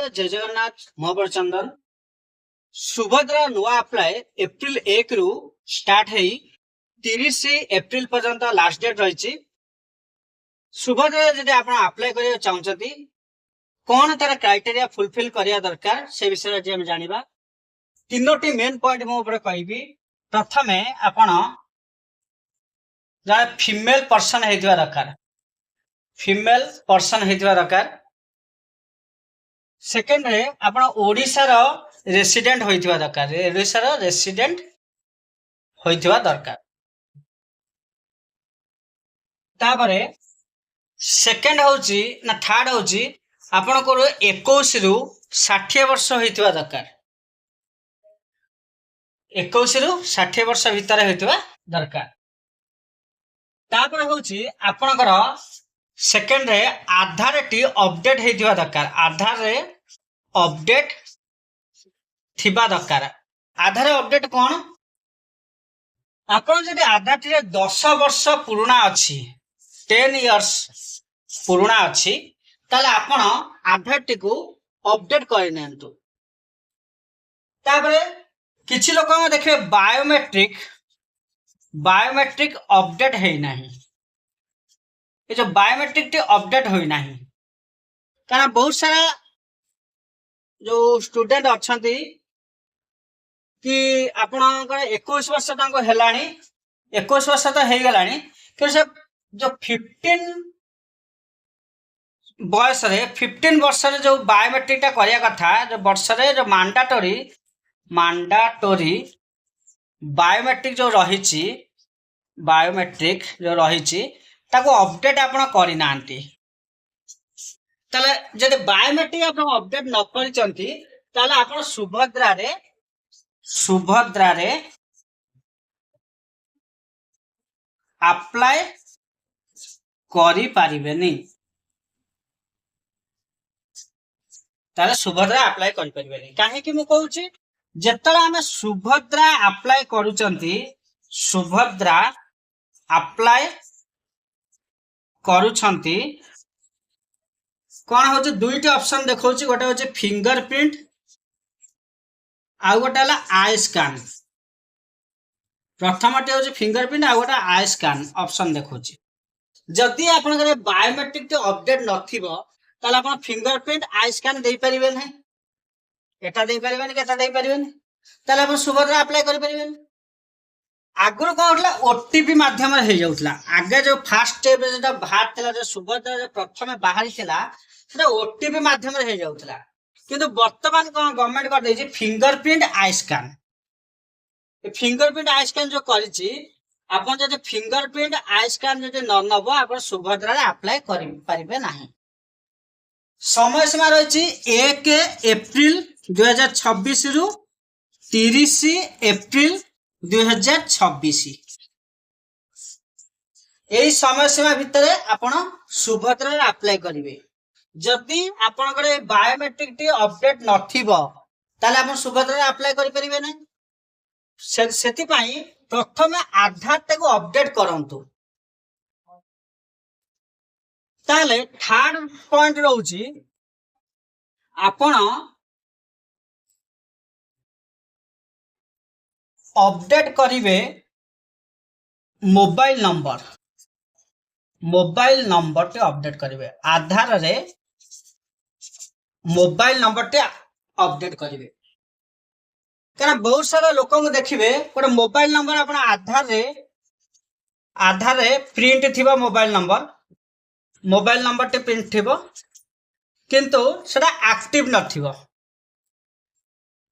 जय जगन्नाथ मोहबर चंदन सुभद्रा नुआ apply April 1 रु स्टार्ट है 30 एप्रिल पर्यंत लास्ट डेट रही। सुभद्रा जदि आप अप्लाई करिया चाहते कौन तार क्राइटेरिया फुलफिल करिया दरकार से विषय आज हम जानिबा। तीनोटी मेन पॉइंट मो ऊपर कहबी। प्रथम आपण जरा फीमेल पर्सन हेतिबा दरकार, फीमेल पर्सन हेतिबा दरकार। सेकेंड रे आपण ओडिसा रो रेसिडेंट होइथिबा दरकार, ओडिसा रो रेसिडेंट होइथिबा दरकार। तापरे सेकेंड होची ना थर्ड होची आपण को 21 रु 60 वर्ष होइथिबा दरकार, 21 रु 60 वर्ष भीतर होइथिबा दरकार। तापर होची आपनकर सेकेंड रे आधार टी अपडेट हेतिबा दरकार, आधार रे अपडेट थिबा दरकार। आधार अपडेट कोन आपन जदि आधार टी 10 वर्ष पुराना अछि, 10 इयर्स पुराना अछि ताले आपन आधार टी को अपडेट करि नेंतु। तापरे किछि लोक देखिबे बायोमेट्रिक अपडेट है नाही। ये जो बायोमेट्रिक टी अपडेट होई नाही कारण बहुत सारा जो स्टूडेंट अछंती कि आपनकर 21 वर्ष तांको हेलाणी, 21 वर्ष तो हे गलाणी कि से जो 15 बयस रे 15 वर्ष रे जो बायोमेट्रिक टा करिया कथा, जो वर्ष रे जो मैंडेटरी बायोमेट्रिक जो रहिछि, बायोमेट्रिक जो रहिछि ताको अपडेट आपण करि नांती। ताले जदि बायोमेट्रिक आपण अपडेट न करिचंती ताले आपण सुभद्रा रे अप्लाई करि पारिबेनी, ताले सुभद्रा अप्लाई करि पारिबेनी। काहे कि मु कहूची जेतला हमें सुभद्रा अप्लाई करूचंती, सुभद्रा अप्लाई करूछंती कौन हो दुईटी ऑप्शन देखौची, गोटे हो फिंगरप्रिंट आउ गोटे आई स्कैन। प्रथमटे हो फिंगरप्रिंट आउ गोटे आई स्कैन ऑप्शन देखौची। जदि आपनकर बायोमेट्रिक तो अपडेट नथिबो ताले आपण फिंगरप्रिंट आई स्कैन देई परिबे नै, एटा देई परिबेनी केटा देई परिबेनी, ताले आपण सुभद्रा अप्लाई करि परिबेनी। आगुर कौन होतला ओटीपी माध्यम रे हे जाउतला। आगे जो फर्स्ट स्टेप जेटा बाहर थिला, जो सुभद्रा जो प्रथमे बाहरी थिला सेटा ओटीपी माध्यम रे हे जाउतला, किंतु वर्तमान कोन गवर्नमेंट कर देछि फिंगरप्रिंट आई स्कैन। ए फिंगरप्रिंट आई स्कैन जो करिछि आपन जदि फिंगरप्रिंट आई स्कैन जदि न नबो आपन सुभद्रा रे अप्लाई करि परिबे नाही। समय सीमा रहिछि 1 एप्रिल 2026 रु 30 एप्रिल 2026। यही समय सीमा भितर आपण सुभद्रा रे अप्लाई करिवे। जदि आपनकर बायोमेट्रिक टी अपडेट नथिबो ताले आपण सुभद्रा रे अप्लाई करि परिबे नै। सेति पई प्रथमे आधार टे को अपडेट करंतु। ताले थर्ड पॉइंट रहउची आपण अपडेट करिवे मोबाइल नंबर टे अपडेट करिवे। आधार रे मोबाइल नंबर टे अपडेट करिवे। कारण बहुत सारा लोक को देखिबे गोटे मोबाइल नंबर आपण आधार रे प्रिंट थिबा मोबाइल नंबर टे प्रिंट थिबो किंतु सेटा एक्टिव नथिबो।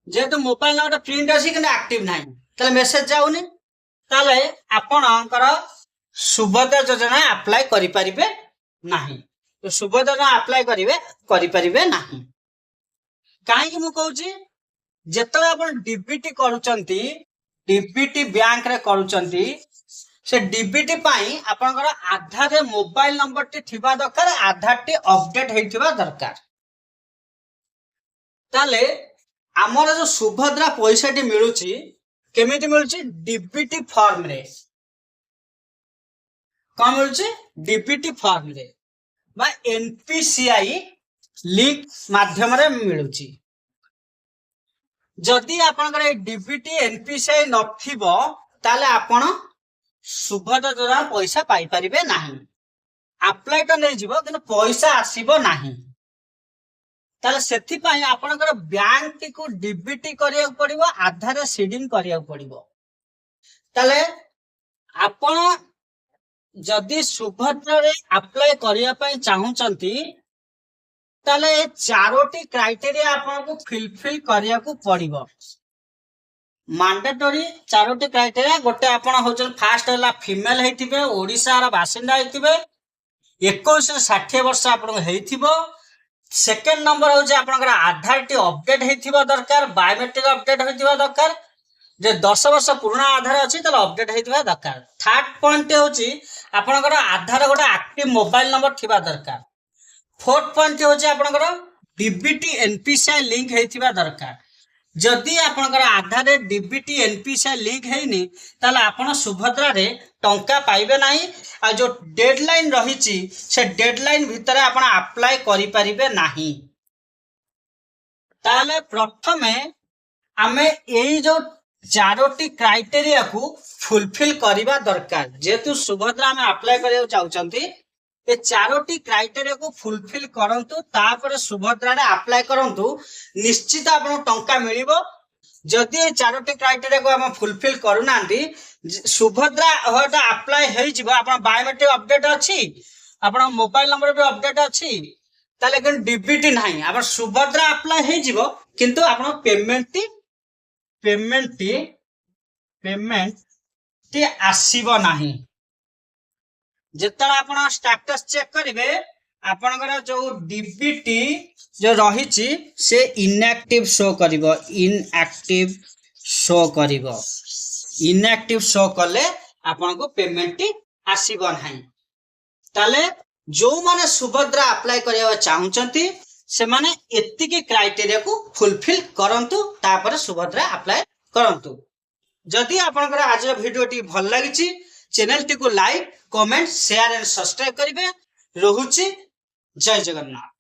जेतु मोबाइल नंबर प्रिंट अछि किंतु एक्टिव नाही ताले मेसेज जाउनी, ताले आपनकर सुभद्रा योजना अप्लाई करि परिबे नाही। तो सुभद्रा अप्लाई करि परिबे नाही। काहे कि मु कहूची जेतले आपण डीबीटी करूचंती, डीबीटी बैंक रे करूचंती, से डीबीटी पाई आपनकर आधार रे मोबाइल नंबर टी थिबा दरकार, आधार टी अपडेट हेथिबा दरकार। ताले हमर जो सुभद्रा पैसा टी मिलुची केमिति मिलुची डीबीटी फॉर्म रे। कौन मिलुची डीबीटी फॉर्म रे बा एनपीसीआई लिंक माध्यम रे मिलुची जदि आपनकर डीबीटी एनपीसीआई नथिबो ताले आपण सुभद्रा द्वारा पैसा पाई परिबे नाही अप्लाई तो नहीं जीवो किंतु पैसा आसीबो नाही ताले सेथि पई आपनकर बैंक को डीबीटी करिया पड़िबो आधार सीडिंग करिया पड़िबो ताले आपण जदि सुभद्रा रे अप्लाई करिया पई चाहुचंती ताले ए चारोटी क्राइटेरिया आपनको फिलफिल करिया को पड़िबो मैंडेटरी चारोटी क्राइटेरिया गोटे आपण होचन फास्ट हला फीमेल हेतिबे ओडिसा रा बासिंदा हेतिबे 21 से 60 वर्ष आपण हेतिबो सेकंड नंबर हो आपनकर आधार टी अपडेट हेतिबा दरकार बायोमेट्रिक अपडेट हेतिबा दरकार जे 10 वर्ष पुराना आधार अछि त अपडेट हेतिबा दरकार थर्ड पॉइंट होची आपनकर आधार गोटे एक्टिव मोबाइल नंबर थिबा दरकार फोर्थ पॉइंट होची आपनकर डीबीटी एनपीसीआई लिंक हेतिबा दरकार जदि आपनकर आधार रे डीबीटी एनपीसीआई लिंक हेनी ताले आपण सुभद्रा रे टंका पाइबे नाही आ जो डेडलाइन रहिची से डेडलाइन भितरे आपण अप्लाई करि परिबे नाही ताले प्रथमे आमे एई जो चारोटी क्राइटेरिया को फुलफिल करिबा दरकार जेतु सुभद्रा में अप्लाई करियो चाहउचंती ए चारोटी क्राइटेरिया को फुलफिल करंतु तापर सुभद्रा रे अप्लाई करंतु निश्चित आपण टंका मिलिबो जदि ए चारोटी क्राइटेरिया को हम फुलफिल करूनांती सुभद्रा होटा अप्लाई हेइ जिवो आपण बायोमेट्रिक अपडेट अछि आपण मोबाइल नंबर भी अपडेट अछि ताले कि डीबीटी नाही आपण सुभद्रा अप्लाई हेइ जिवो किंतु आपण पेमेंट टी आसीबो नाही जेतरा आपण स्टेटस चेक करिवे आपनकर जो डीबीटी जो रहिची से इनएक्टिव शो करिवो इनएक्टिव शो कले आपनको पेमेंट टी आसीबो नाही ताले जो माने सुभद्रा अप्लाई करिया चाहुचंती से माने एतिकी क्राइटेरिया को फुलफिल करंतु तापर सुभद्रा अप्लाई करंतु जदि आपनकर आज वीडियो टी भल लागिची चैनल टी को like comment share and subscribe करिवे रहुची जय जगन्नाथ।